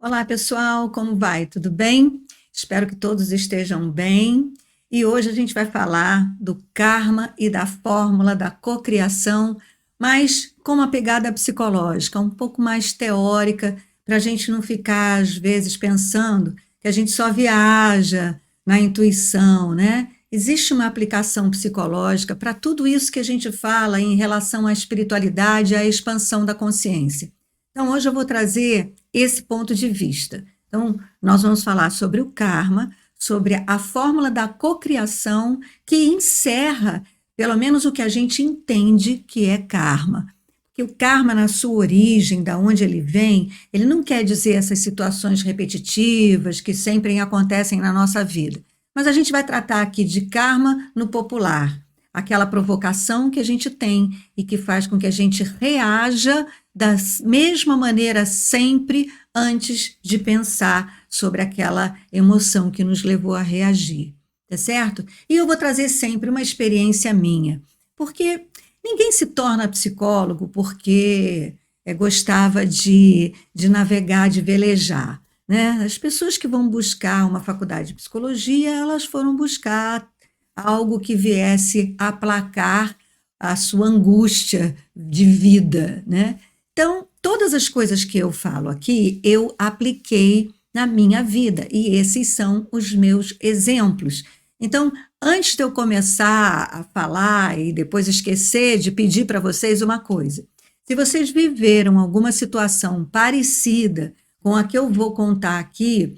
Olá, pessoal, como vai? Tudo bem? Espero que todos estejam bem. E hoje a gente vai falar do karma e da fórmula da cocriação, mas com uma pegada psicológica, um pouco mais teórica, para a gente não ficar, às vezes, pensando que a gente só viaja na intuição, né? Existe uma aplicação psicológica para tudo isso que a gente fala em relação à espiritualidade e à expansão da consciência. Então, hoje eu vou trazer esse ponto de vista. Então, nós vamos falar sobre o karma, sobre a fórmula da cocriação que encerra, pelo menos o que a gente entende que é karma. Que o karma, na sua origem, da onde ele vem, ele não quer dizer essas situações repetitivas que sempre acontecem na nossa vida. Mas a gente vai tratar aqui de karma no popular, aquela provocação que a gente tem e que faz com que a gente reaja da mesma maneira sempre antes de pensar sobre aquela emoção que nos levou a reagir, tá certo? E eu vou trazer sempre uma experiência minha, porque ninguém se torna psicólogo porque gostava de navegar, de velejar, né? As pessoas que vão buscar uma faculdade de psicologia, elas foram buscar algo que viesse aplacar a sua angústia de vida, né? Então, todas as coisas que eu falo aqui, eu apliquei na minha vida, e esses são os meus exemplos. Então, antes de eu começar a falar e depois esquecer de pedir para vocês uma coisa, se vocês viveram alguma situação parecida com a que eu vou contar aqui,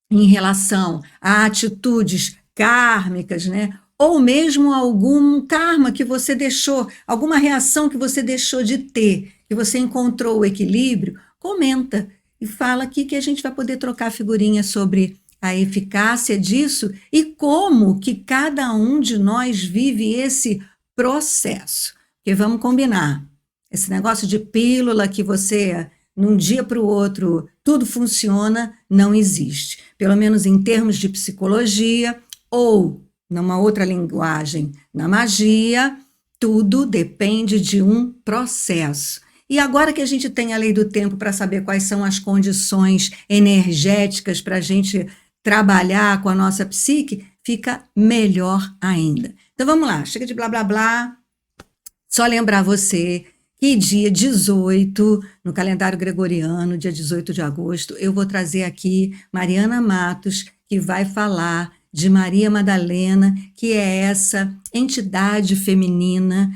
em relação a atitudes kármicas, né? Ou mesmo algum karma que você deixou, alguma reação que você deixou de ter, que você encontrou o equilíbrio, comenta e fala aqui que a gente vai poder trocar figurinhas sobre a eficácia disso e como que cada um de nós vive esse processo. Porque vamos combinar, esse negócio de pílula que você, num dia para o outro, tudo funciona, não existe. Pelo menos em termos de psicologia ou numa outra linguagem, na magia, tudo depende de um processo. E agora que a gente tem a lei do tempo para saber quais são as condições energéticas para a gente trabalhar com a nossa psique, fica melhor ainda. Então vamos lá, chega de blá blá blá. Só lembrar você que dia 18, no calendário gregoriano, dia 18 de agosto, eu vou trazer aqui Mariana Matos, que vai falar de Maria Madalena, que é essa entidade feminina,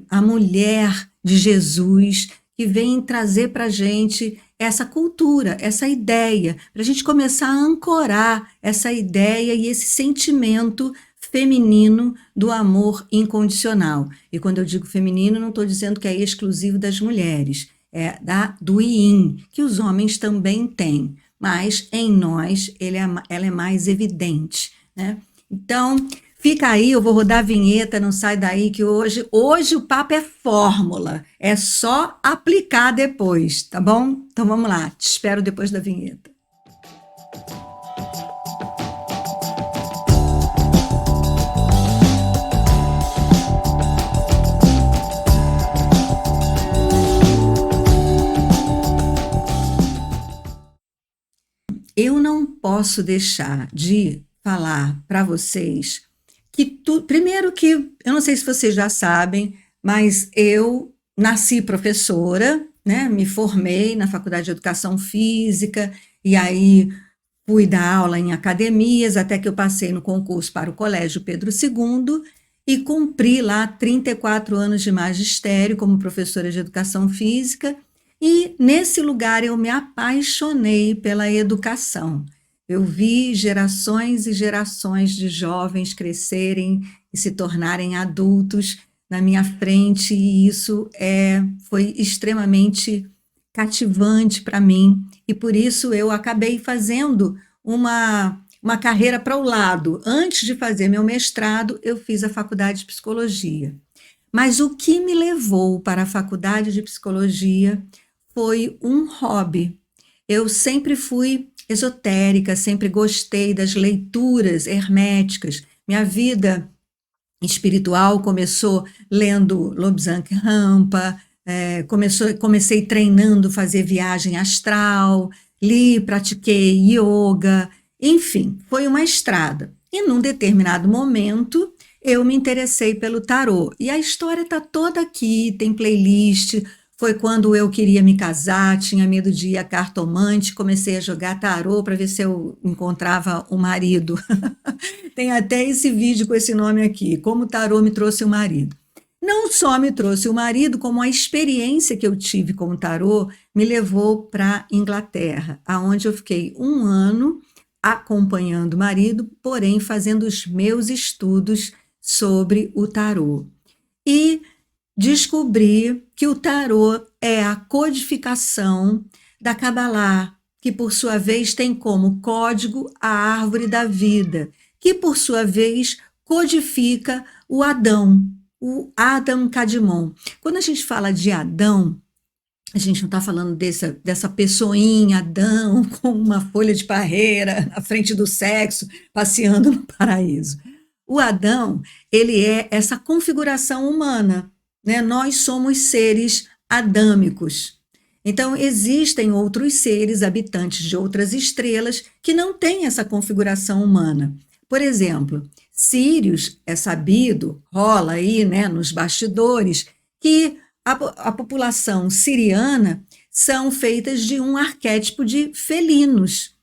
a mulher de Jesus, que vem trazer para a gente essa cultura, essa ideia, para a gente começar a ancorar essa ideia e esse sentimento feminino do amor incondicional. E quando eu digo feminino, não estou dizendo que é exclusivo das mulheres, é do yin, que os homens também têm, mas em nós ela é mais evidente, né? Então, fica aí, eu vou rodar a vinheta, não sai daí, que hoje o papo é fórmula, é só aplicar depois, tá bom? Então vamos lá, te espero depois da vinheta. Eu não posso deixar de falar para vocês que primeiro que eu não sei se vocês já sabem, mas eu nasci professora, né? Me formei na Faculdade de Educação Física e aí fui dar aula em academias até que eu passei no concurso para o Colégio Pedro II e cumpri lá 34 anos de magistério como professora de Educação Física. E nesse lugar eu me apaixonei pela educação. Eu vi gerações e gerações de jovens crescerem e se tornarem adultos na minha frente, e isso foi extremamente cativante para mim. E por isso eu acabei fazendo uma carreira para o lado. Antes de fazer meu mestrado, eu fiz a faculdade de psicologia. Mas o que me levou para a faculdade de psicologia foi um hobby. Eu sempre fui esotérica, sempre gostei das leituras herméticas. Minha vida espiritual começou lendo Lobsang Rampa, comecei treinando fazer viagem astral, li, pratiquei yoga, enfim, foi uma estrada. E num determinado momento, eu me interessei pelo tarô. E a história está toda aqui, tem playlist. Foi quando eu queria me casar, tinha medo de ir a cartomante, comecei a jogar tarô para ver se eu encontrava o marido. Tem até esse vídeo com esse nome aqui, Como o Tarô Me Trouxe o Marido. Não só me trouxe o marido, como a experiência que eu tive com o tarô me levou para Inglaterra, aonde eu fiquei um ano acompanhando o marido, porém fazendo os meus estudos sobre o tarô. E descobri que o tarô é a codificação da Cabalá, que por sua vez tem como código a árvore da vida, que por sua vez codifica o Adam Kadmon. Quando a gente fala de Adão, a gente não está falando dessa pessoinha, Adão, com uma folha de parreira na frente do sexo, passeando no paraíso. O Adão, ele é essa configuração humana, né? Nós somos seres adâmicos. Então, existem outros seres habitantes de outras estrelas que não têm essa configuração humana. Por exemplo, Sírios, é sabido, rola aí, né, nos bastidores, que a população siriana são feitas de um arquétipo de felinos.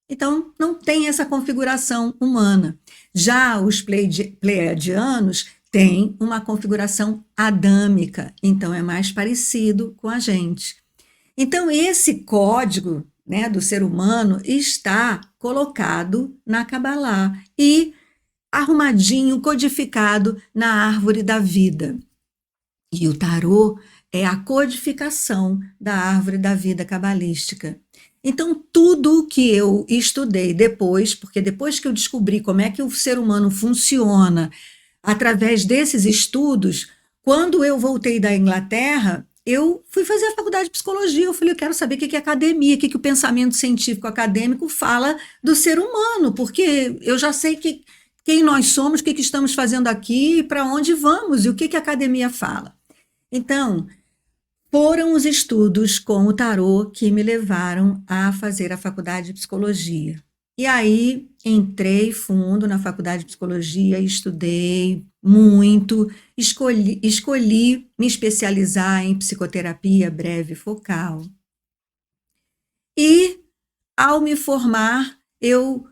Então, não tem essa configuração humana. Já os pleiadianos têm uma configuração adâmica, então é mais parecido com a gente. Então, esse código, né, do ser humano está colocado na Cabalá e arrumadinho, codificado na árvore da vida. E o tarô é a codificação da árvore da vida cabalística. Então, tudo que eu estudei depois, porque depois que eu descobri como é que o ser humano funciona, através desses estudos, quando eu voltei da Inglaterra, eu fui fazer a faculdade de psicologia. Eu falei, eu quero saber o que é academia, o que o pensamento científico acadêmico fala do ser humano, porque eu já sei quem nós somos, o que estamos fazendo aqui, para onde vamos e o que a academia fala. Então, foram os estudos com o tarô que me levaram a fazer a faculdade de psicologia. E aí entrei fundo na faculdade de psicologia, estudei muito, escolhi me especializar em psicoterapia breve focal. E ao me formar, eu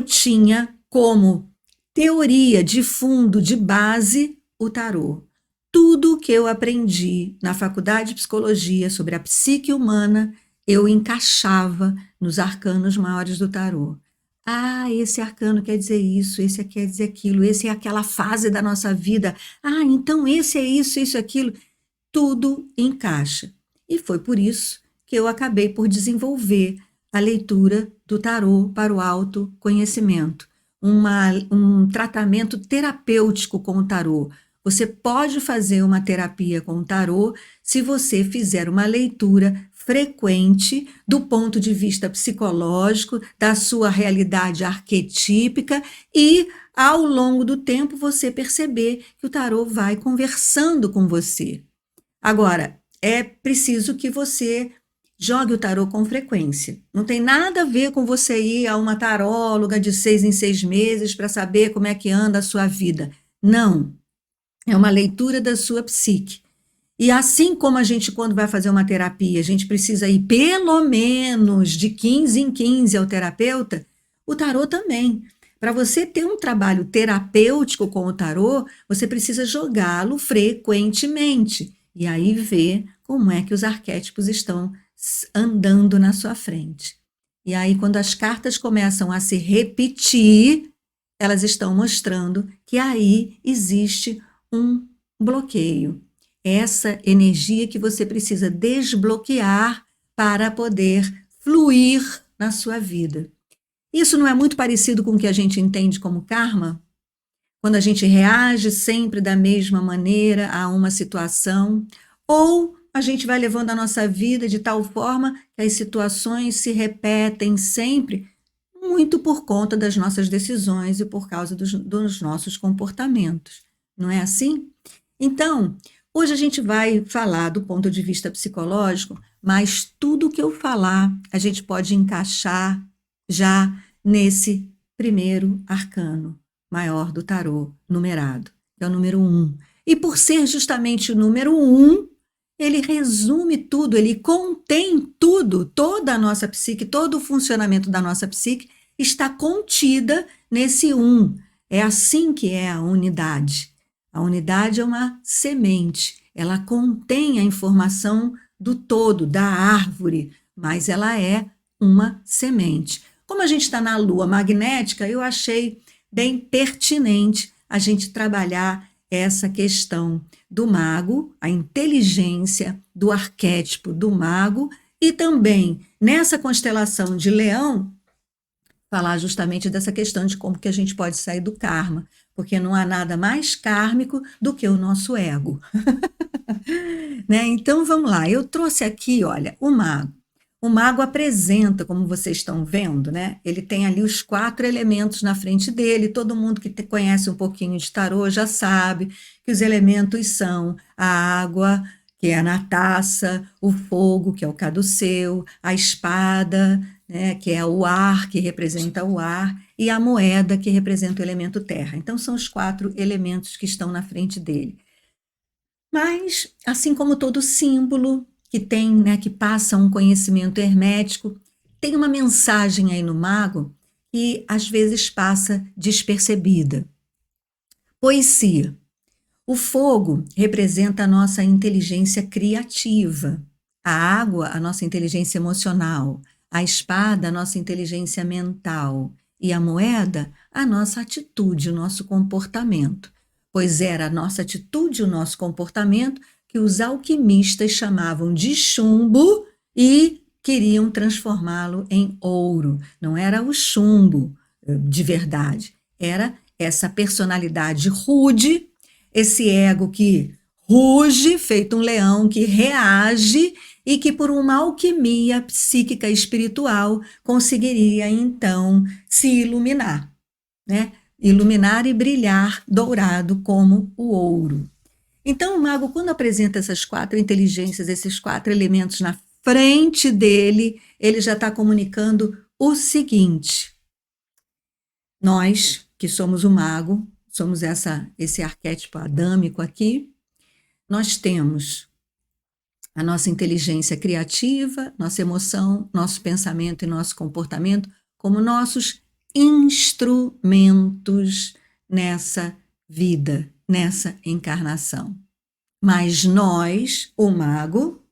tinha como teoria de fundo, de base, o tarô. Tudo que eu aprendi na faculdade de psicologia sobre a psique humana, eu encaixava nos arcanos maiores do tarô. Ah, esse arcano quer dizer isso, esse quer dizer aquilo, esse é aquela fase da nossa vida. Ah, então esse é isso, aquilo. Tudo encaixa. E foi por isso que eu acabei por desenvolver a leitura do tarô para o autoconhecimento. Um tratamento terapêutico com o tarô. Você pode fazer uma terapia com o tarô se você fizer uma leitura frequente do ponto de vista psicológico, da sua realidade arquetípica e, ao longo do tempo, você perceber que o tarô vai conversando com você. Agora, é preciso que você jogue o tarô com frequência. Não tem nada a ver com você ir a uma taróloga de 6 em 6 meses para saber como é que anda a sua vida. Não. É uma leitura da sua psique. E assim como a gente, quando vai fazer uma terapia, a gente precisa ir pelo menos de 15 em 15 ao terapeuta, o tarô também. Para você ter um trabalho terapêutico com o tarô, você precisa jogá-lo frequentemente. E aí ver como é que os arquétipos estão andando na sua frente. E aí, quando as cartas começam a se repetir, elas estão mostrando que aí existe um bloqueio. Essa energia que você precisa desbloquear para poder fluir na sua vida. Isso não é muito parecido com o que a gente entende como karma? Quando a gente reage sempre da mesma maneira a uma situação, ou a gente vai levando a nossa vida de tal forma que as situações se repetem sempre, muito por conta das nossas decisões e por causa dos nossos comportamentos. Não é assim? Então, Hoje a gente vai falar do ponto de vista psicológico, mas tudo que eu falar a gente pode encaixar já nesse primeiro arcano maior do tarô numerado, que é o número 1. E por ser justamente o número 1, ele resume tudo, ele contém tudo, toda a nossa psique, todo o funcionamento da nossa psique está contida nesse 1. É assim que é a unidade. A unidade é uma semente, ela contém a informação do todo, da árvore, mas ela é uma semente. Como a gente está na lua magnética, eu achei bem pertinente a gente trabalhar essa questão do mago, a inteligência do arquétipo do mago, e também nessa constelação de Leão, falar justamente dessa questão de como que a gente pode sair do karma, porque não há nada mais kármico do que o nosso ego. Né? Então vamos lá, eu trouxe aqui, olha, o mago. O mago apresenta, como vocês estão vendo, né? Ele tem ali os 4 elementos na frente dele. Todo mundo que conhece um pouquinho de tarô já sabe que os elementos são a água, que é na taça, o fogo, que é o caduceu, a espada, né, que é o ar, que representa o ar, e a moeda, que representa o elemento terra. Então, são os 4 elementos que estão na frente dele. Mas, assim como todo símbolo que tem, né, que passa um conhecimento hermético, tem uma mensagem aí no mago que às vezes passa despercebida. Poesia. O fogo representa a nossa inteligência criativa, a água, a nossa inteligência emocional, a espada, a nossa inteligência mental, e a moeda, a nossa atitude, o nosso comportamento. Pois era a nossa atitude, o nosso comportamento, que os alquimistas chamavam de chumbo e queriam transformá-lo em ouro. Não era o chumbo de verdade, era essa personalidade rude, esse ego que ruge, feito um leão, que reage e que por uma alquimia psíquica e espiritual conseguiria então se iluminar, né? Iluminar e brilhar dourado como o ouro. Então o mago, quando apresenta essas 4 inteligências, esses 4 elementos na frente dele, ele já está comunicando o seguinte: nós que somos o mago, somos esse arquétipo adâmico aqui, nós temos a nossa inteligência criativa, nossa emoção, nosso pensamento e nosso comportamento como nossos instrumentos nessa vida, nessa encarnação. Mas nós, o mago,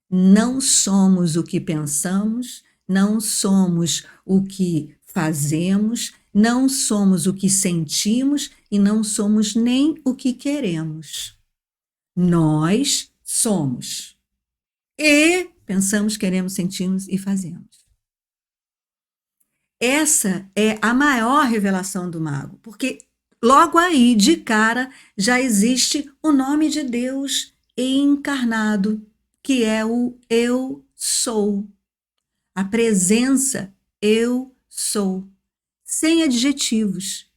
não somos o que pensamos, não somos o que fazemos, não somos o que sentimos e não somos nem o que queremos. Nós somos. E pensamos, queremos, sentimos e fazemos. Essa é a maior revelação do mago, porque logo aí, de cara, já existe o nome de Deus encarnado, que é o Eu Sou. A presença Eu Sou. Sem adjetivos,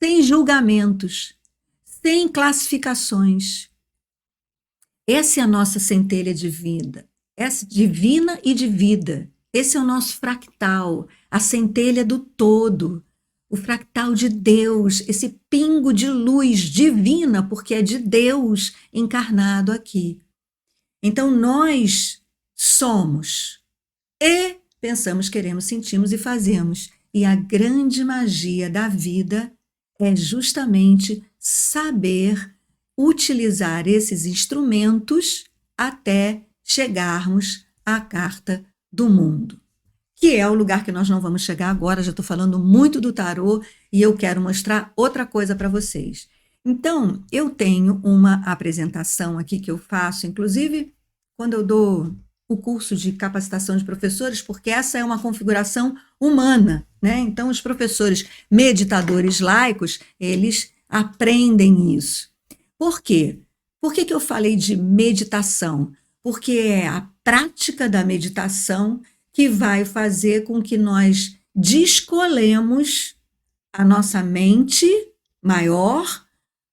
sem julgamentos, sem classificações. Essa é a nossa centelha de vida, essa divina e de vida. Esse é o nosso fractal, a centelha do todo, o fractal de Deus, esse pingo de luz divina, porque é de Deus encarnado aqui. Então nós somos e pensamos, queremos, sentimos e fazemos. E a grande magia da vida é justamente saber utilizar esses instrumentos até chegarmos à carta do mundo, que é o lugar que nós não vamos chegar agora. Já estou falando muito do tarô e eu quero mostrar outra coisa para vocês. Então, eu tenho uma apresentação aqui que eu faço, inclusive quando eu dou o curso de capacitação de professores, porque essa é uma configuração humana, né? Então, os professores meditadores laicos, eles aprendem isso. Por quê? Por que eu falei de meditação? Porque é a prática da meditação que vai fazer com que nós descolemos a nossa mente maior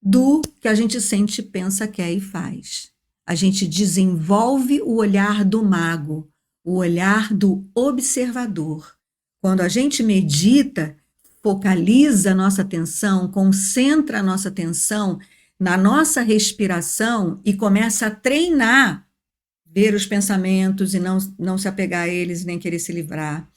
do que a gente sente, pensa, quer e faz. A gente desenvolve o olhar do mago, o olhar do observador. Quando a gente medita, focaliza a nossa atenção, concentra a nossa atenção na nossa respiração e começa a treinar, ver os pensamentos e não se apegar a eles, nem querer se livrar.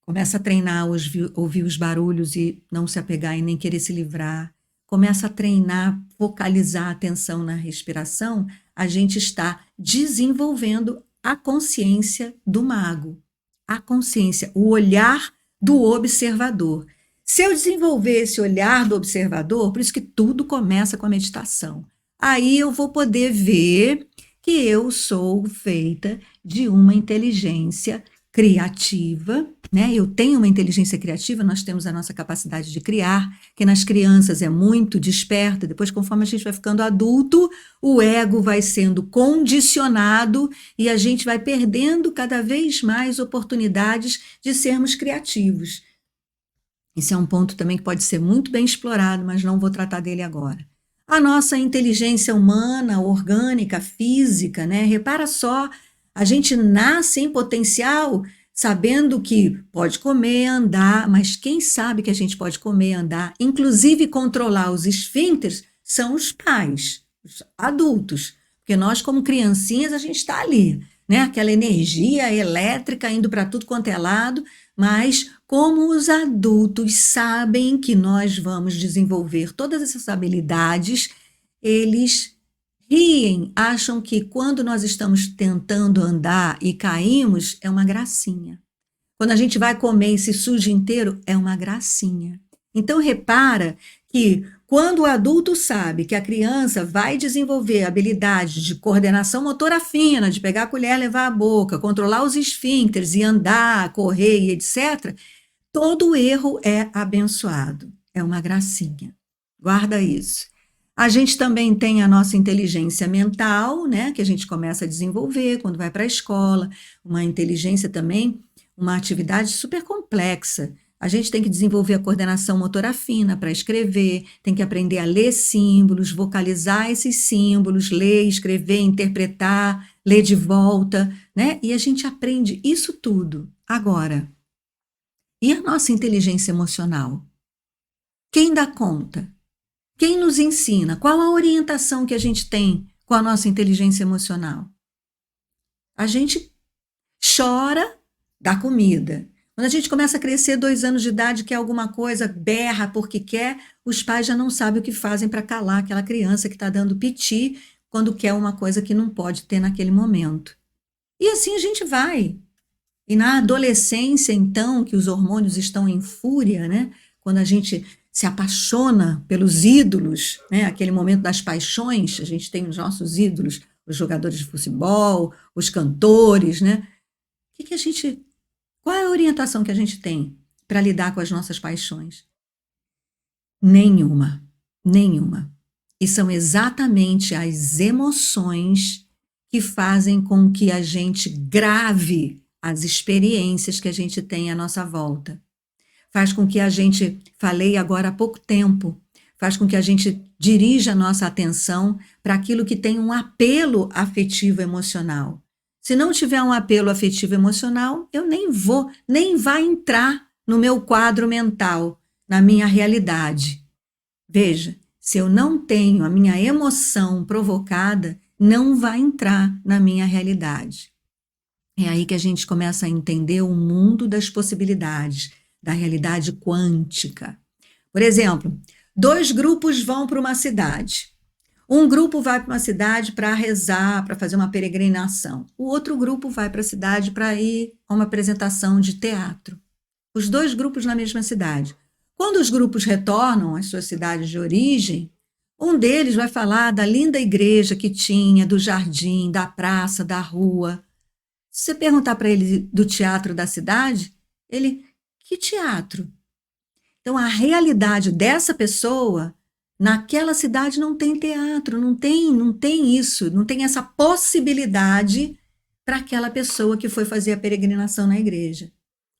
Começa a treinar, ouvir os barulhos e não se apegar e nem querer se livrar. Começa a treinar, focalizar a atenção na respiração, a gente está desenvolvendo a consciência do mago, a consciência, o olhar do observador. Se eu desenvolver esse olhar do observador, por isso que tudo começa com a meditação, aí eu vou poder ver que eu sou feita de uma inteligência criativa, né? Eu tenho uma inteligência criativa, nós temos a nossa capacidade de criar, que nas crianças é muito desperta, depois conforme a gente vai ficando adulto, o ego vai sendo condicionado e a gente vai perdendo cada vez mais oportunidades de sermos criativos. Esse é um ponto também que pode ser muito bem explorado, mas não vou tratar dele agora. A nossa inteligência humana, orgânica, física, né? Repara só, a gente nasce em potencial sabendo que pode comer, andar, mas quem sabe que a gente pode comer, andar, inclusive controlar os esfíncteres, são os pais, os adultos. Porque nós, como criancinhas, a gente está ali, né? Aquela energia elétrica indo para tudo quanto é lado, mas como os adultos sabem que nós vamos desenvolver todas essas habilidades, eles riem, acham que quando nós estamos tentando andar e caímos, é uma gracinha. Quando a gente vai comer e se suja inteiro, é uma gracinha. Então, repara que quando o adulto sabe que a criança vai desenvolver habilidades de coordenação motora fina, de pegar a colher, levar à boca, controlar os esfíncteres e andar, correr e etc., todo erro é abençoado. É uma gracinha. Guarda isso. A gente também tem a nossa inteligência mental, né, que a gente começa a desenvolver quando vai para a escola, uma inteligência também, uma atividade super complexa. A gente tem que desenvolver a coordenação motora fina para escrever, tem que aprender a ler símbolos, vocalizar esses símbolos, ler, escrever, interpretar, ler de volta, né? E a gente aprende isso tudo. Agora, e a nossa inteligência emocional? Quem dá conta? Quem nos ensina? Qual a orientação que a gente tem com a nossa inteligência emocional? A gente chora, dá comida. Quando a gente começa a crescer 2 anos de idade, quer alguma coisa, berra porque quer, os pais já não sabem o que fazem para calar aquela criança que está dando piti quando quer uma coisa que não pode ter naquele momento. E assim a gente vai. E na adolescência, então, que os hormônios estão em fúria, né? Quando a gente se apaixona pelos ídolos, né? Aquele momento das paixões, a gente tem os nossos ídolos, os jogadores de futebol, os cantores, né? Qual é a orientação que a gente tem para lidar com as nossas paixões? Nenhuma, nenhuma. E são exatamente as emoções que fazem com que a gente grave as experiências que a gente tem à nossa volta. Faz com que a gente, falei agora há pouco tempo, faz com que a gente dirija a nossa atenção para aquilo que tem um apelo afetivo emocional. Se não tiver um apelo afetivo emocional, eu nem vai entrar no meu quadro mental, na minha realidade. Veja, se eu não tenho a minha emoção provocada, não vai entrar na minha realidade. É aí que a gente começa a entender o mundo das possibilidades, da realidade quântica. Por exemplo, 2 grupos vão para uma cidade. Um grupo vai para uma cidade para rezar, para fazer uma peregrinação. O outro grupo vai para a cidade para ir a uma apresentação de teatro. Os 2 grupos na mesma cidade. Quando os grupos retornam às suas cidades de origem, um deles vai falar da linda igreja que tinha, do jardim, da praça, da rua. Se você perguntar para ele do teatro da cidade, que teatro? Então, a realidade dessa pessoa, naquela cidade não tem teatro, não tem isso, não tem essa possibilidade para aquela pessoa que foi fazer a peregrinação na igreja.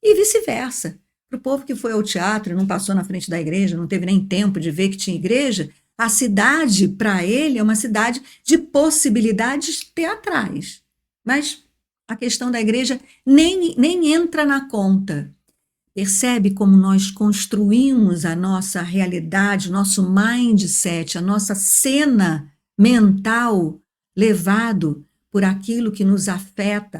E vice-versa. Para o povo que foi ao teatro, não passou na frente da igreja, não teve nem tempo de ver que tinha igreja, A cidade, para ele, é uma cidade de possibilidades teatrais. Mas a questão da igreja nem entra na conta. Percebe como nós construímos a nossa realidade, nosso mindset, a nossa cena mental, levado por aquilo que nos afeta,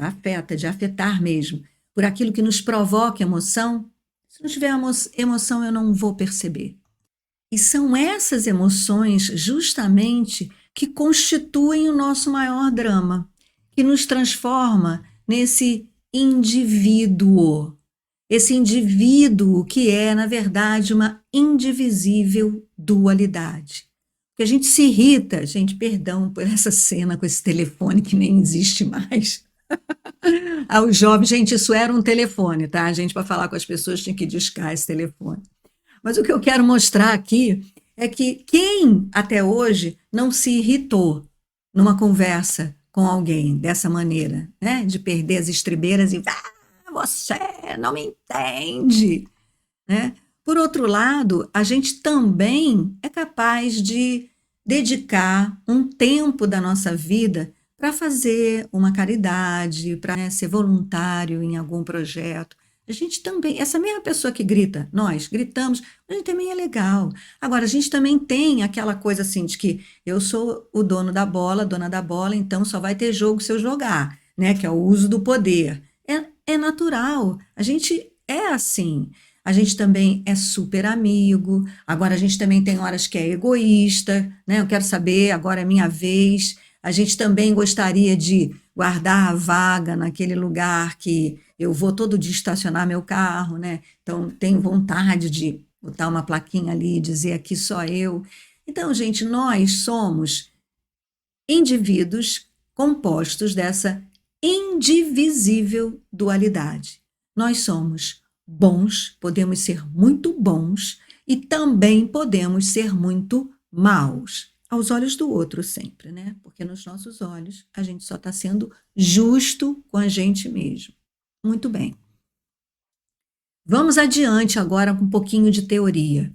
de afetar mesmo, por aquilo que nos provoca emoção? Se não tiver emoção, eu não vou perceber. E são essas emoções, justamente, que constituem o nosso maior drama, que nos transforma nesse indivíduo. Esse indivíduo que é, na verdade, uma indivisível dualidade. Porque a gente se irrita, gente, perdão por essa cena com esse telefone que nem existe mais. Aos jovens, gente, isso era um telefone, tá? A gente, para falar com as pessoas, tinha que discar esse telefone. Mas o que eu quero mostrar aqui é que quem até hoje não se irritou numa conversa com alguém dessa maneira, né? De perder as estribeiras e você não me entende, né? Por outro lado, a gente também é capaz de dedicar um tempo da nossa vida para fazer uma caridade, para, né, ser voluntário em algum projeto. A gente também, essa mesma pessoa que grita, nós gritamos, a gente também é legal. Agora, a gente também tem aquela coisa assim de que eu sou o dono da bola, dona da bola, então só vai ter jogo se eu jogar, né? Que é o uso do poder. É natural, a gente é assim. A gente também é super amigo, agora a gente também tem horas que é egoísta, né? Eu quero saber, agora é minha vez. A gente também gostaria de guardar a vaga naquele lugar que eu vou todo dia estacionar meu carro, né? Então, tenho vontade de botar uma plaquinha ali e dizer aqui só eu. Então, gente, nós somos indivíduos compostos dessa indivisível dualidade. Nós somos bons, podemos ser muito bons e também podemos ser muito maus. Aos olhos do outro sempre, né? Porque nos nossos olhos a gente só está sendo justo com a gente mesmo. Muito bem. Vamos adiante agora com um pouquinho de teoria.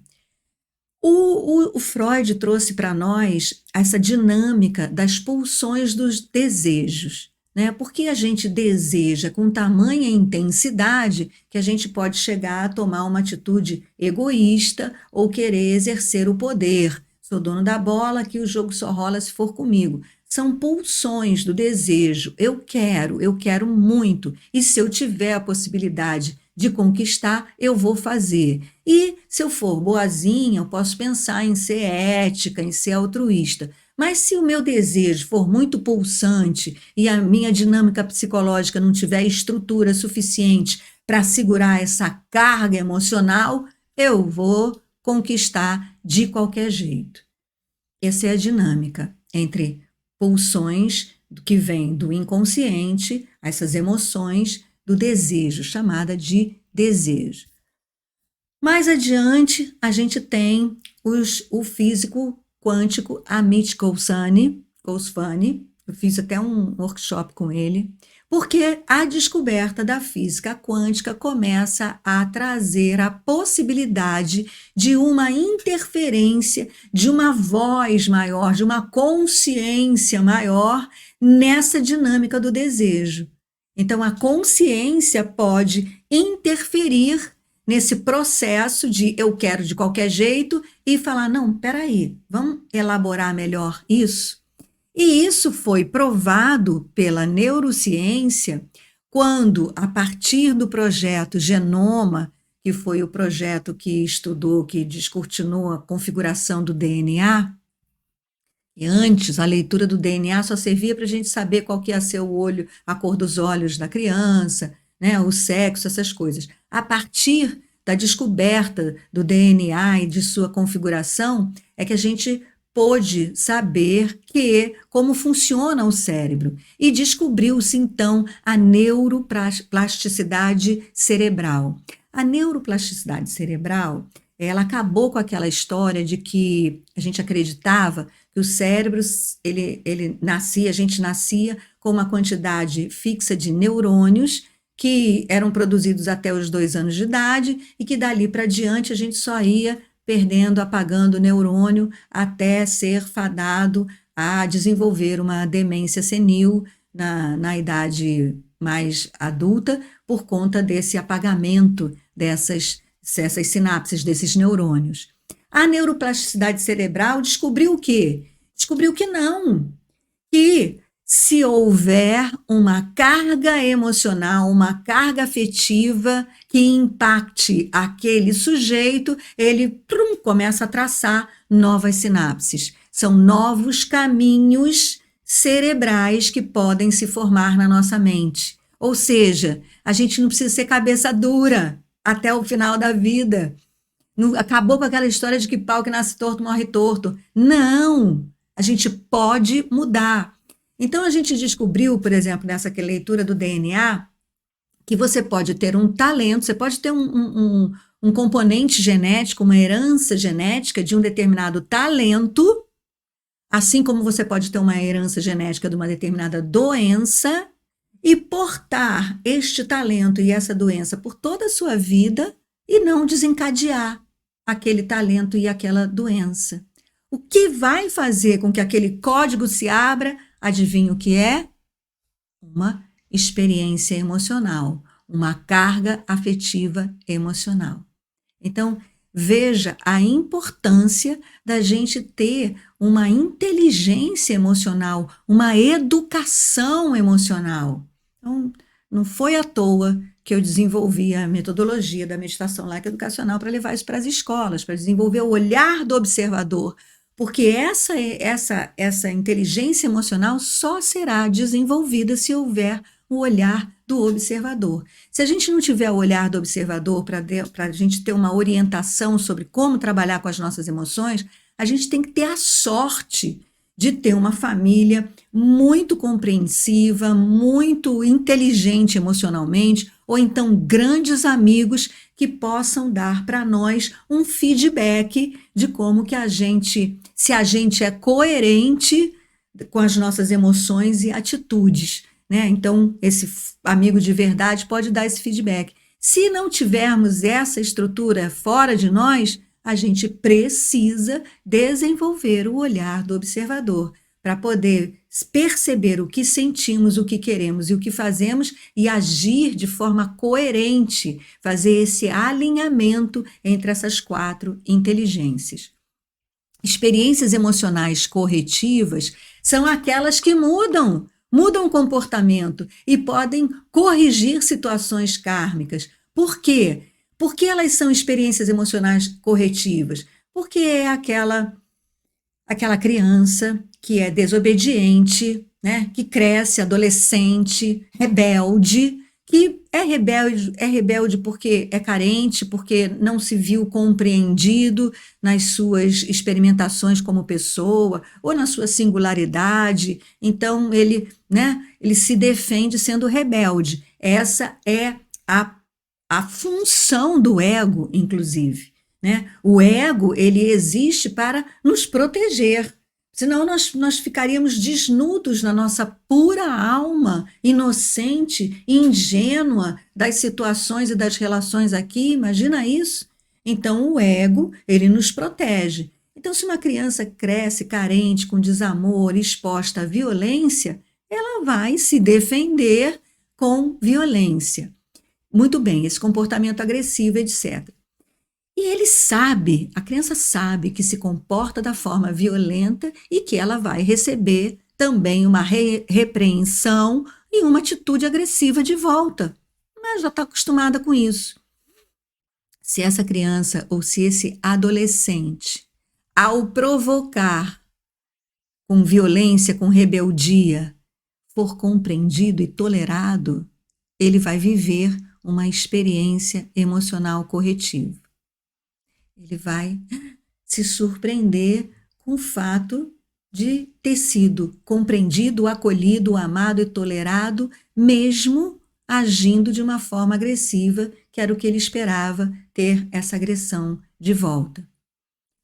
O Freud trouxe para nós essa dinâmica das pulsões dos desejos, né? Porque a gente deseja com tamanha intensidade que a gente pode chegar a tomar uma atitude egoísta ou querer exercer o poder. Sou dono da bola, que o jogo só rola se for comigo. São pulsões do desejo. Eu quero muito. E se eu tiver a possibilidade de conquistar, eu vou fazer. E se eu for boazinha, eu posso pensar em ser ética, em ser altruísta. Mas se o meu desejo for muito pulsante e a minha dinâmica psicológica não tiver estrutura suficiente para segurar essa carga emocional, eu vou conquistar de qualquer jeito. Essa é a dinâmica entre pulsões que vêm do inconsciente, essas emoções do desejo, chamada de desejo. Mais adiante, a gente tem o físico quântico Amit Goswami, eu fiz até um workshop com ele, porque a descoberta da física quântica começa a trazer a possibilidade de uma interferência, de uma voz maior, de uma consciência maior nessa dinâmica do desejo. Então, a consciência pode interferir nesse processo de eu quero de qualquer jeito e falar, não, peraí, vamos elaborar melhor isso? E isso foi provado pela neurociência quando, a partir do projeto Genoma, que foi o projeto que estudou, que descortinou a configuração do DNA, e antes a leitura do DNA só servia para a gente saber qual que ia ser o olho, a cor dos olhos da criança, né, o sexo, essas coisas. A partir da descoberta do DNA e de sua configuração, é que a gente pôde saber como funciona o cérebro e descobriu-se então a neuroplasticidade cerebral. A neuroplasticidade cerebral, ela acabou com aquela história de que a gente acreditava que o cérebro, a gente nascia com uma quantidade fixa de neurônios que eram produzidos até os 2 anos de idade e que dali para diante a gente só ia perdendo, apagando o neurônio até ser fadado a desenvolver uma demência senil na idade mais adulta, por conta desse apagamento dessas sinapses, desses neurônios. A neuroplasticidade cerebral descobriu o quê? Descobriu que não, que se houver uma carga emocional, uma carga afetiva que impacte aquele sujeito, ele começa a traçar novas sinapses. São novos caminhos cerebrais que podem se formar na nossa mente. Ou seja, a gente não precisa ser cabeça dura até o final da vida. Não, acabou com aquela história de que pau que nasce torto morre torto. Não! A gente pode mudar. Então, a gente descobriu, por exemplo, nessa leitura do DNA, que você pode ter um talento, você pode ter um componente genético, uma herança genética de um determinado talento, assim como você pode ter uma herança genética de uma determinada doença, e portar este talento e essa doença por toda a sua vida e não desencadear aquele talento e aquela doença. O que vai fazer com que aquele código se abra? Adivinha o que é? Uma experiência emocional, uma carga afetiva emocional. Então, veja a importância da gente ter uma inteligência emocional, uma educação emocional. Então, não foi à toa que eu desenvolvi a metodologia da meditação laica educacional para levar isso para as escolas, para desenvolver o olhar do observador, porque essa inteligência emocional só será desenvolvida se houver o olhar do observador. Se a gente não tiver o olhar do observador para a gente ter uma orientação sobre como trabalhar com as nossas emoções, a gente tem que ter a sorte de ter uma família muito compreensiva, muito inteligente emocionalmente, ou então grandes amigos que possam dar para nós um feedback de como que se a gente é coerente com as nossas emoções e atitudes, né? Então, esse amigo de verdade pode dar esse feedback. Se não tivermos essa estrutura fora de nós, a gente precisa desenvolver o olhar do observador para poder perceber o que sentimos, o que queremos e o que fazemos e agir de forma coerente, fazer esse alinhamento entre essas 4 inteligências. Experiências emocionais corretivas são aquelas que mudam o comportamento e podem corrigir situações kármicas. Por quê? Por que elas são experiências emocionais corretivas? Porque é aquela criança que é desobediente, né? Que cresce, adolescente, rebelde, que é rebelde porque é carente, porque não se viu compreendido nas suas experimentações como pessoa, ou na sua singularidade. Então, ele se defende sendo rebelde. Essa é a função do ego, inclusive, né? O ego, ele existe para nos proteger, senão nós ficaríamos desnudos na nossa pura alma, inocente e ingênua das situações e das relações aqui, imagina isso? Então, o ego, ele nos protege. Então, se uma criança cresce carente, com desamor, exposta à violência, ela vai se defender com violência. Muito bem, esse comportamento agressivo, etc. E a criança sabe que se comporta da forma violenta e que ela vai receber também uma repreensão e uma atitude agressiva de volta. Mas já está acostumada com isso. Se essa criança ou se esse adolescente, ao provocar com violência, com rebeldia, for compreendido e tolerado, ele vai viver uma experiência emocional corretiva. Ele vai se surpreender com o fato de ter sido compreendido, acolhido, amado e tolerado, mesmo agindo de uma forma agressiva, que era o que ele esperava, ter essa agressão de volta.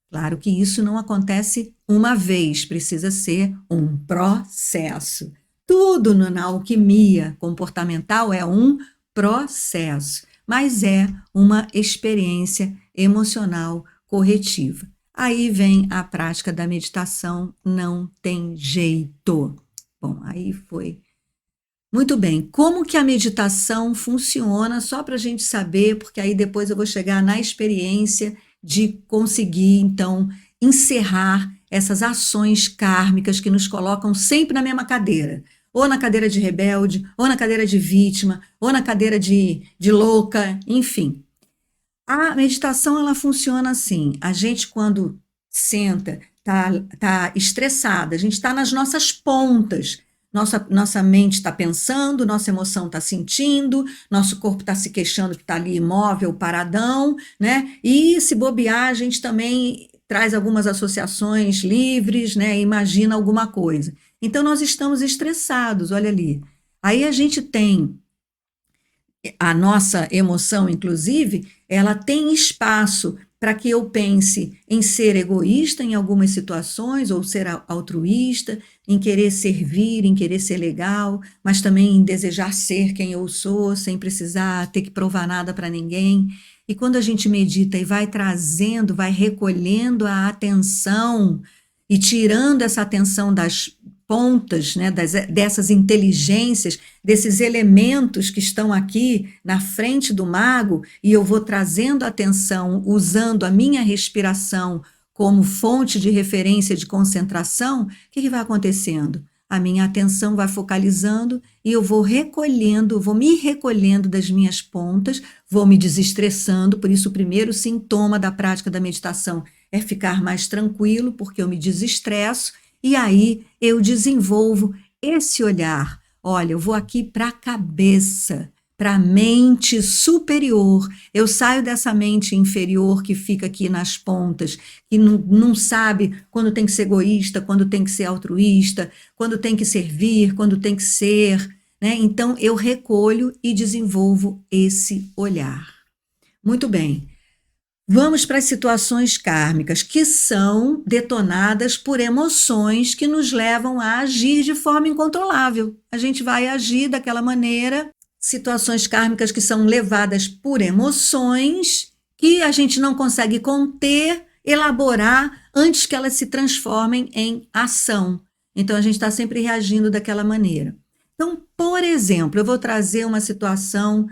Claro que isso não acontece uma vez, precisa ser um processo. Tudo na alquimia comportamental é um processo, mas é uma experiência emocional corretiva. Aí vem a prática da meditação, não tem jeito. Bom, aí foi. Muito bem, como que a meditação funciona, só para a gente saber, porque aí depois eu vou chegar na experiência de conseguir, então, encerrar essas ações kármicas que nos colocam sempre na mesma cadeira, ou na cadeira de rebelde, ou na cadeira de vítima, ou na cadeira de louca, enfim. A meditação, ela funciona assim, a gente quando senta, tá estressada, a gente está nas nossas pontas, nossa mente está pensando, nossa emoção está sentindo, nosso corpo está se queixando que está ali imóvel, paradão, né? E se bobear, a gente também traz algumas associações livres, né? Imagina alguma coisa. Então, nós estamos estressados, olha ali. Aí a gente tem a nossa emoção, inclusive, ela tem espaço para que eu pense em ser egoísta em algumas situações, ou ser altruísta, em querer servir, em querer ser legal, mas também em desejar ser quem eu sou, sem precisar ter que provar nada para ninguém. E quando a gente medita e vai trazendo, vai recolhendo a atenção e tirando essa atenção das pontas, né, dessas inteligências, desses elementos que estão aqui na frente do mago, e eu vou trazendo atenção, usando a minha respiração como fonte de referência de concentração, o que vai acontecendo? A minha atenção vai focalizando e eu vou recolhendo, vou me recolhendo das minhas pontas, vou me desestressando, por isso o primeiro sintoma da prática da meditação é ficar mais tranquilo, porque eu me desestresso, e aí eu desenvolvo esse olhar. Olha, eu vou aqui para a cabeça, para a mente superior. Eu saio dessa mente inferior que fica aqui nas pontas, que não sabe quando tem que ser egoísta, quando tem que ser altruísta, quando tem que servir, quando tem que ser, né? Então eu recolho e desenvolvo esse olhar. Muito bem. Vamos para as situações kármicas, que são detonadas por emoções que nos levam a agir de forma incontrolável. A gente vai agir daquela maneira, situações kármicas que são levadas por emoções que a gente não consegue conter, elaborar, antes que elas se transformem em ação. Então, a gente está sempre reagindo daquela maneira. Então, por exemplo, eu vou trazer uma situação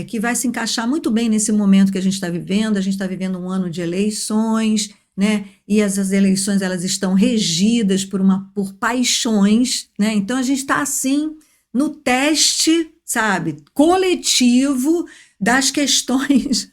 que vai se encaixar muito bem nesse momento que a gente está vivendo. A gente está vivendo um ano de eleições, né? E essas eleições elas estão regidas por paixões, né? Então a gente está assim no teste, sabe, coletivo das questões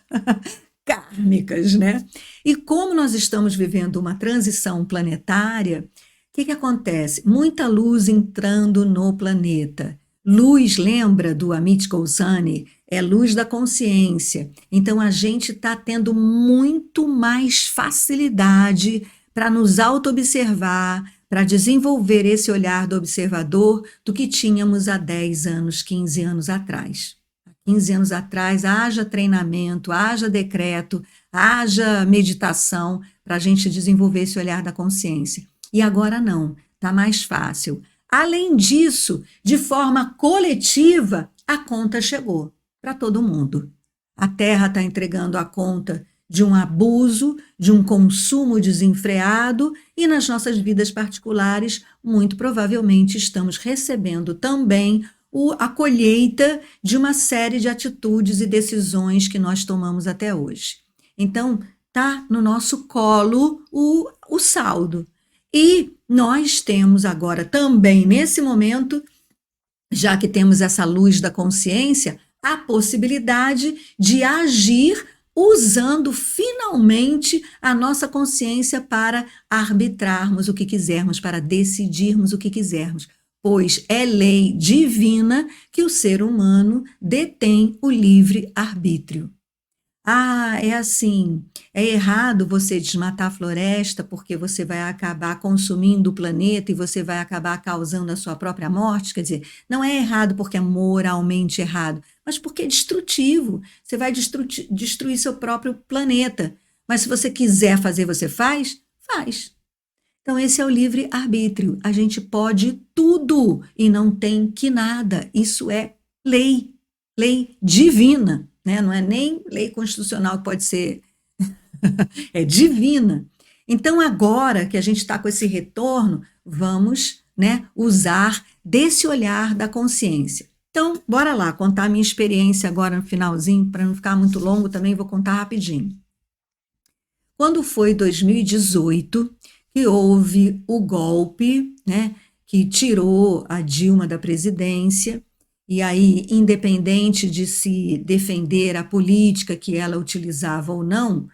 kármicas, né? E como nós estamos vivendo uma transição planetária, o que acontece? Muita luz entrando no planeta. Luz, lembra do Amit Goswami? É luz da consciência. Então, a gente está tendo muito mais facilidade para nos auto-observar, para desenvolver esse olhar do observador do que tínhamos há 10 anos, 15 anos atrás. Há 15 anos atrás, haja treinamento, haja decreto, haja meditação para a gente desenvolver esse olhar da consciência. E agora não, está mais fácil. Além disso, de forma coletiva, a conta chegou para todo mundo. A Terra está entregando a conta de um abuso, de um consumo desenfreado, e nas nossas vidas particulares, muito provavelmente estamos recebendo também a colheita de uma série de atitudes e decisões que nós tomamos até hoje. Então, está no nosso colo o saldo. E nós temos agora também, nesse momento, já que temos essa luz da consciência, a possibilidade de agir usando finalmente a nossa consciência para arbitrarmos o que quisermos, para decidirmos o que quisermos, pois é lei divina que o ser humano detém o livre arbítrio. Ah, é assim, é errado você desmatar a floresta porque você vai acabar consumindo o planeta e você vai acabar causando a sua própria morte. Quer dizer, não é errado porque é moralmente errado, mas porque é destrutivo. Você vai destruir seu próprio planeta. Mas se você quiser fazer, você faz? Faz. Então, esse é o livre-arbítrio. A gente pode tudo e não tem que nada. Isso é lei divina. Né? Não é nem lei constitucional que pode ser é divina. Então, agora que a gente está com esse retorno, vamos, né, usar desse olhar da consciência. Então, bora lá, contar a minha experiência agora no finalzinho, para não ficar muito longo também, vou contar rapidinho. Quando foi 2018 que houve o golpe, né, que tirou a Dilma da presidência, e aí, independente de se defender a política que ela utilizava ou não,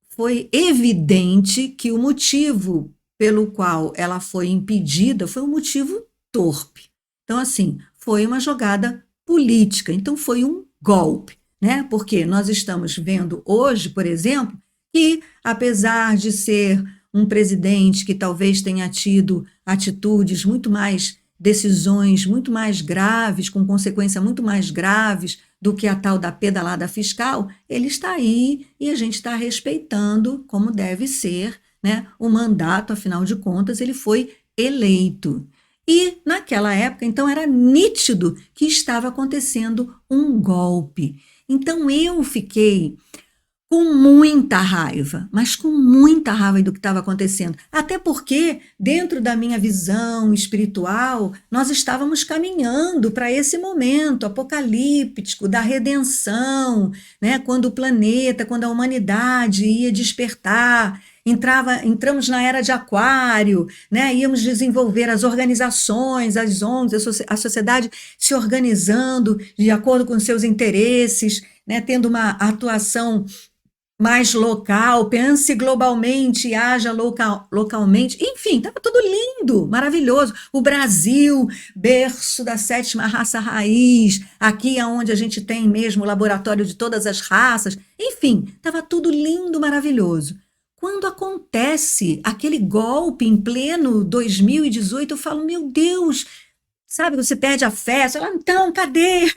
foi evidente que o motivo pelo qual ela foi impedida foi um motivo torpe. Então, assim, foi uma jogada política, então foi um golpe, né? Porque nós estamos vendo hoje, por exemplo, que apesar de ser um presidente que talvez tenha tido atitudes muito mais, decisões muito mais graves, com consequências muito mais graves do que a tal da pedalada fiscal, ele está aí e a gente está respeitando como deve ser, né, o mandato, afinal de contas, ele foi eleito. E naquela época, então, era nítido que estava acontecendo um golpe. Então eu fiquei com muita raiva, mas com muita raiva do que estava acontecendo. Até porque, dentro da minha visão espiritual, nós estávamos caminhando para esse momento apocalíptico da redenção, né? Quando o planeta, quando a humanidade ia despertar. Entramos na era de Aquário, né? Íamos desenvolver as organizações, as ONGs, a sociedade se organizando de acordo com seus interesses, né? Tendo uma atuação mais local, pense globalmente e haja localmente. Enfim, estava tudo lindo, maravilhoso. O Brasil, berço da sétima raça raiz, aqui é onde a gente tem mesmo o laboratório de todas as raças. Enfim, estava tudo lindo, maravilhoso. Quando acontece aquele golpe em pleno 2018, eu falo, meu Deus, sabe, você perde a fé, você fala, então, cadê?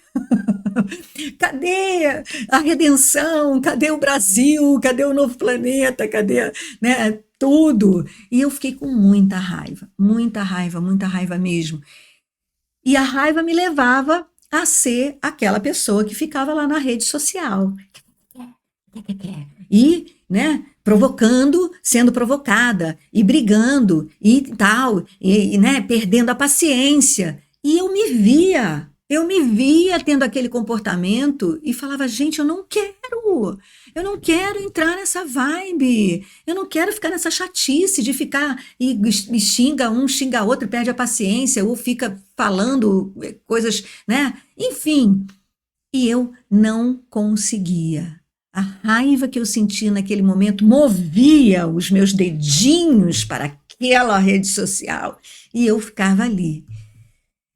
Cadê a redenção? Cadê o Brasil? Cadê o novo planeta? Cadê, né, tudo? E eu fiquei com muita raiva mesmo. E a raiva me levava a ser aquela pessoa que ficava lá na rede social. E, né, provocando, sendo provocada, e brigando, e tal, né, perdendo a paciência. E eu me via tendo aquele comportamento e falava, gente, eu não quero entrar nessa vibe, eu não quero ficar nessa chatice de ficar e xinga um, xinga outro, perde a paciência, ou fica falando coisas, né? Enfim, e eu não conseguia. A raiva que eu sentia naquele momento movia os meus dedinhos para aquela rede social e eu ficava ali.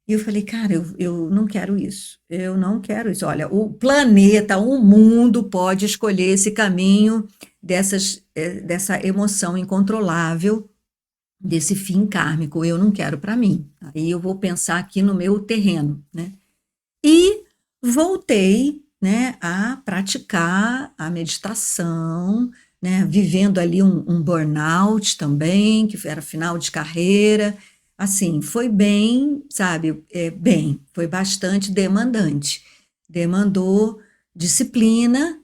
E eu falei, cara, eu não quero isso, eu não quero isso. Olha, o planeta, o mundo pode escolher esse caminho dessa emoção incontrolável, desse fim kármico. Eu não quero para mim. Aí eu vou pensar aqui no meu terreno, né? E voltei, né, a praticar a meditação, né, vivendo ali um burnout também, que era final de carreira. Assim, foi bem, sabe, foi bastante demandante. Demandou disciplina,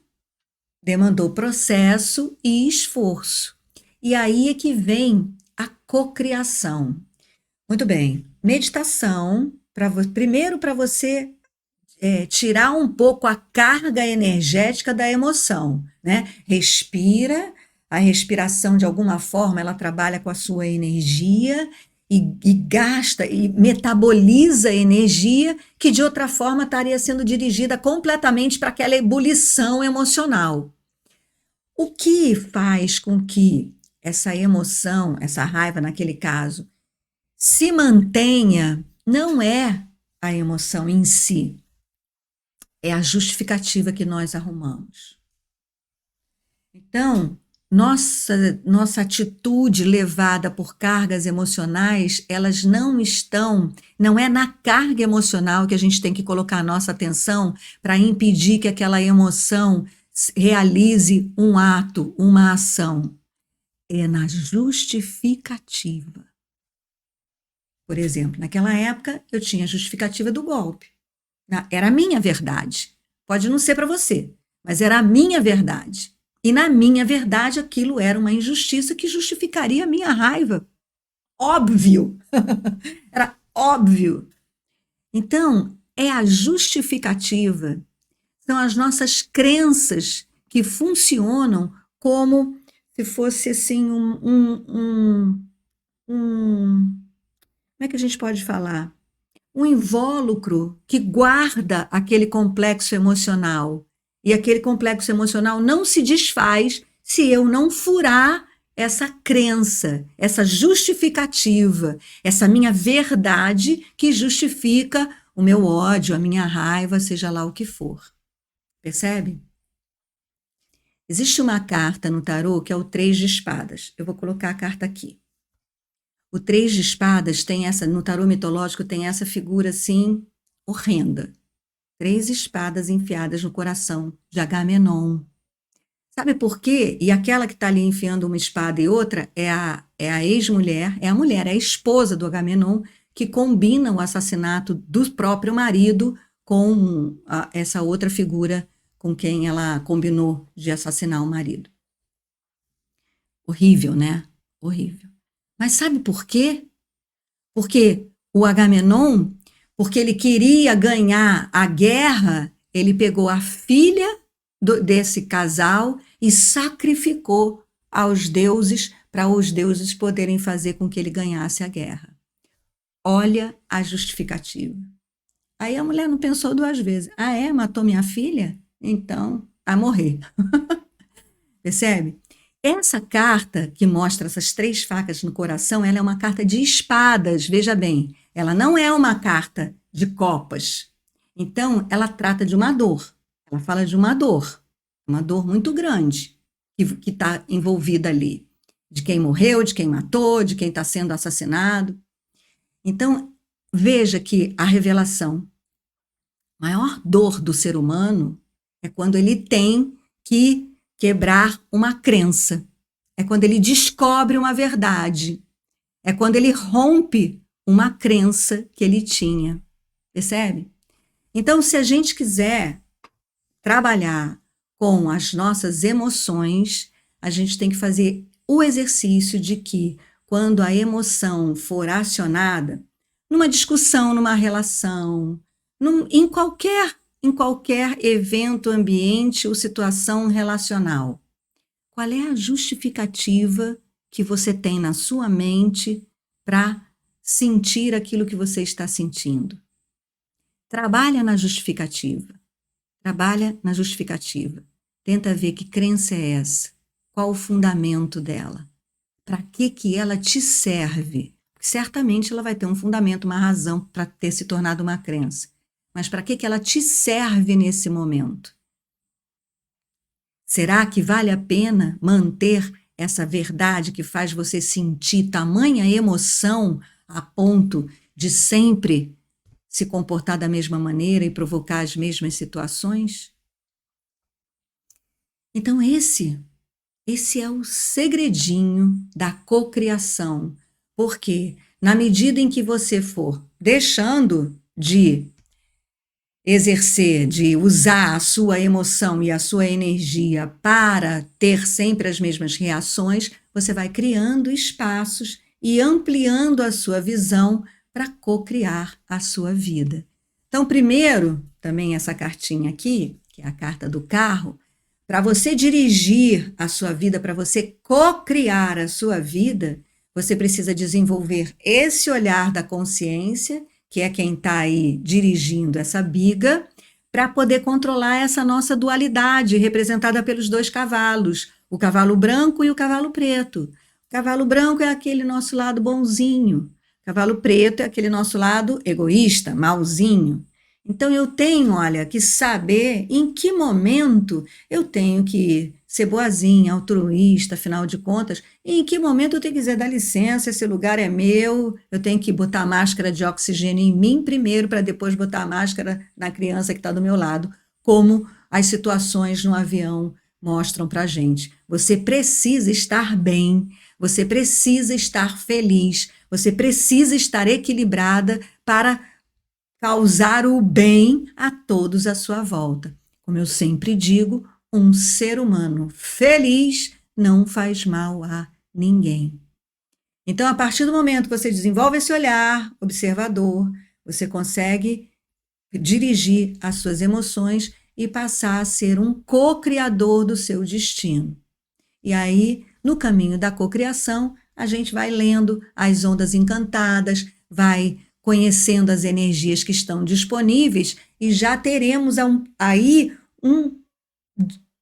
demandou processo e esforço. E aí é que vem a cocriação. Muito bem, meditação, primeiro para você tirar um pouco a carga energética da emoção, né? Respira, a respiração de alguma forma ela trabalha com a sua energia e gasta e metaboliza energia que de outra forma estaria sendo dirigida completamente para aquela ebulição emocional. O que faz com que essa emoção, essa raiva naquele caso, se mantenha não é a emoção em si, é a justificativa que nós arrumamos. Então, nossa atitude levada por cargas emocionais, elas não é na carga emocional que a gente tem que colocar a nossa atenção para impedir que aquela emoção realize um ato, uma ação. É na justificativa. Por exemplo, naquela época eu tinha a justificativa do golpe. Era a minha verdade. Pode não ser para você, mas era a minha verdade. E na minha verdade, aquilo era uma injustiça que justificaria a minha raiva. Óbvio. Era óbvio. Então, é a justificativa, são as nossas crenças que funcionam como se fosse assim como é que a gente pode falar? Um invólucro que guarda aquele complexo emocional. E aquele complexo emocional não se desfaz se eu não furar essa crença, essa justificativa, essa minha verdade que justifica o meu ódio, a minha raiva, seja lá o que for. Percebe? Existe uma carta no tarô que é o 3 de espadas. Eu vou colocar a carta aqui. O 3 de espadas tem essa, no tarô mitológico, tem essa figura assim, horrenda. 3 espadas enfiadas no coração de Agamenon. Sabe por quê? E aquela que está ali enfiando uma espada e outra é a ex-mulher, é a mulher, é a esposa do Agamenon, que combina o assassinato do próprio marido com essa outra figura com quem ela combinou de assassinar o marido. Horrível, né? Horrível. Mas sabe por quê? Porque o Agamenon, porque ele queria ganhar a guerra, ele pegou a filha desse casal e sacrificou aos deuses para os deuses poderem fazer com que ele ganhasse a guerra. Olha a justificativa. Aí a mulher não pensou duas vezes. Ah, é? Matou minha filha? Então, a morrer. Percebe? Essa carta que mostra essas 3 facas no coração, ela é uma carta de espadas, veja bem. Ela não é uma carta de copas. Então, ela trata de uma dor. Ela fala de uma dor muito grande que está envolvida ali. De quem morreu, de quem matou, de quem está sendo assassinado. Então, veja que a revelação, a maior dor do ser humano é quando ele tem que quebrar uma crença. É quando ele descobre uma verdade. É quando ele rompe uma crença que ele tinha. Percebe? Então, se a gente quiser trabalhar com as nossas emoções, a gente tem que fazer o exercício de que, quando a emoção for acionada, numa discussão, numa relação, em qualquer evento, ambiente ou situação relacional, qual é a justificativa que você tem na sua mente para sentir aquilo que você está sentindo? Trabalha na justificativa. Trabalha na justificativa. Tenta ver que crença é essa. Qual o fundamento dela? Para que ela te serve? Certamente ela vai ter um fundamento, uma razão para ter se tornado uma crença. Mas para que ela te serve nesse momento? Será que vale a pena manter essa verdade que faz você sentir tamanha emoção a ponto de sempre se comportar da mesma maneira e provocar as mesmas situações? Então esse é o segredinho da cocriação, porque na medida em que você for deixando de exercer, de usar a sua emoção e a sua energia para ter sempre as mesmas reações, você vai criando espaços e ampliando a sua visão para cocriar a sua vida. Então, primeiro, também essa cartinha aqui, que é a carta do carro, para você dirigir a sua vida, para você cocriar a sua vida, você precisa desenvolver esse olhar da consciência, que é quem está aí dirigindo essa biga, para poder controlar essa nossa dualidade, representada pelos 2 cavalos, o cavalo branco e o cavalo preto. O cavalo branco é aquele nosso lado bonzinho, o cavalo preto é aquele nosso lado egoísta, malzinho. Então eu tenho, olha, que saber em que momento eu tenho que ser boazinha, altruísta, afinal de contas, e em que momento eu tenho que dizer, dá licença, esse lugar é meu, eu tenho que botar a máscara de oxigênio em mim primeiro, para depois botar a máscara na criança que está do meu lado, como as situações no avião mostram para a gente. Você precisa estar bem, você precisa estar feliz, você precisa estar equilibrada para causar o bem a todos à sua volta. Como eu sempre digo, um ser humano feliz não faz mal a ninguém. Então, a partir do momento que você desenvolve esse olhar observador, você consegue dirigir as suas emoções e passar a ser um co-criador do seu destino. E aí, no caminho da cocriação, a gente vai lendo as ondas encantadas, vai conhecendo as energias que estão disponíveis e já teremos aí um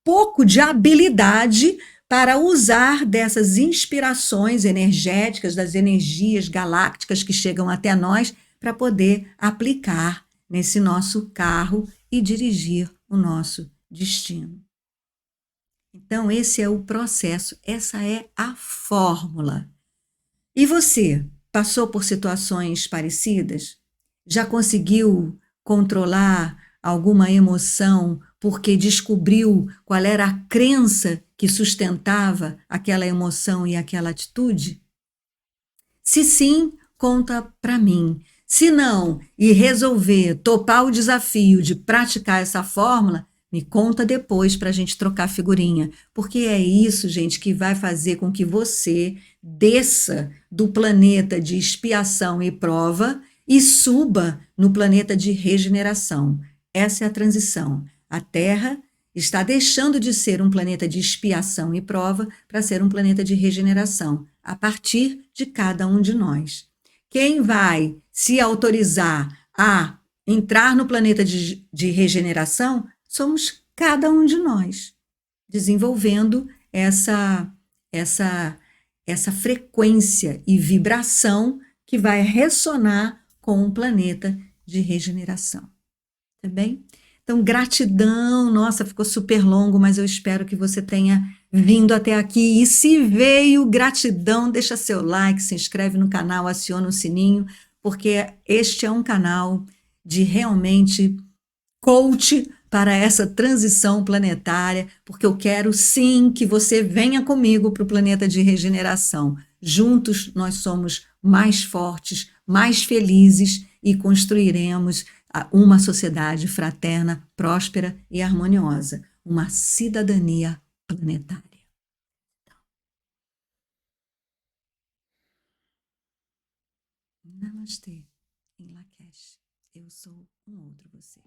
pouco de habilidade para usar dessas inspirações energéticas, das energias galácticas que chegam até nós, para poder aplicar nesse nosso carro e dirigir o nosso destino. Então, esse é o processo, essa é a fórmula. E você, passou por situações parecidas? Já conseguiu controlar alguma emoção porque descobriu qual era a crença que sustentava aquela emoção e aquela atitude? Se sim, conta para mim. Se não, e resolver topar o desafio de praticar essa fórmula, me conta depois para a gente trocar figurinha, porque é isso, gente, que vai fazer com que você desça do planeta de expiação e prova e suba no planeta de regeneração. Essa é a transição. A Terra está deixando de ser um planeta de expiação e prova para ser um planeta de regeneração, a partir de cada um de nós. Quem vai se autorizar a entrar no planeta de regeneração somos cada um de nós, desenvolvendo essa frequência e vibração que vai ressonar com um planeta de regeneração. Tá bem? Então, gratidão. Nossa, ficou super longo, mas eu espero que você tenha vindo até aqui. E se veio, gratidão, deixa seu like, se inscreve no canal, aciona o sininho, porque este é um canal de realmente coach para essa transição planetária, porque eu quero sim que você venha comigo para o planeta de regeneração. Juntos nós somos mais fortes, mais felizes e construiremos uma sociedade fraterna, próspera e harmoniosa, uma cidadania planetária. Namastê, em Lakesh. Eu sou um outro você.